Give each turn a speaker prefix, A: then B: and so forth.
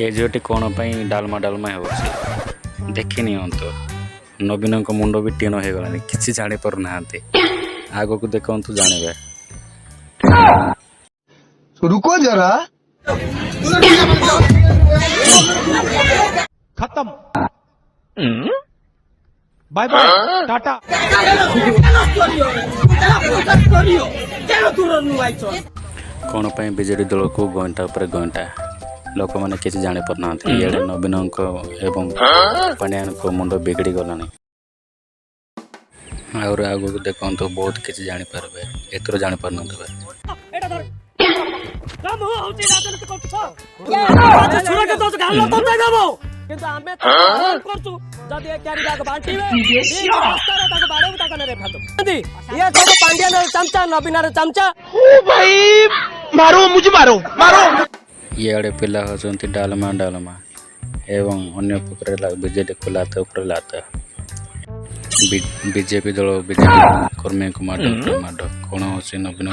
A: ଏ ଝିଅଟି କ'ଣ ପାଇଁ ଡାଲମା ଡାଲମା ହେଉଛି ଦେଖି ନିଅନ୍ତୁ। ନବୀନଙ୍କ ମୁଣ୍ଡ ବି ଟିଣ ହେଇଗଲାଣି, କିଛି ଜାଣିପାରୁନାହାନ୍ତି। ଆଗକୁ ଦେଖନ୍ତୁ ଜାଣିବେ।
B: रुको जरा
C: खत्म बाय बाय टाटा
A: କ'ଣ ପାଇଁ ବିଜେଡ଼ି ଦଳକୁ ଘଣ୍ଟା ଉପରେ ଘଣ୍ଟା ଲୋକମାନେ କିଛି ଜାଣିପାରୁନାହାନ୍ତି। ଇଆଡ଼େ ନବୀନଙ୍କ ଏବଂ ପାଣ୍ଡିଆନଙ୍କ ମୁଣ୍ଡ ବିଗିଡ଼ି ଗଲାଣି। ଆହୁରି ଆଗକୁ ଦେଖନ୍ତୁ ବହୁତ କିଛି ଜାଣିପାରିବେ, ଏଥିରୁ ଜାଣିପାରୁନଥିବେ। ଇଆଡ଼େ ପିଲା ହେଉଛନ୍ତି ଡାଲମା ଡାଲମା ଏବଂ ଅନ୍ୟ ପକ୍ଷରେ ବିଜେଡି ଲାତ ଉପରେ ଲାତ। ବିଜେପି ଦଳ ବିଜେପି କର୍ମୀଙ୍କୁ ମାଡ଼ କ'ଣ ହେଉଛି ନବୀନ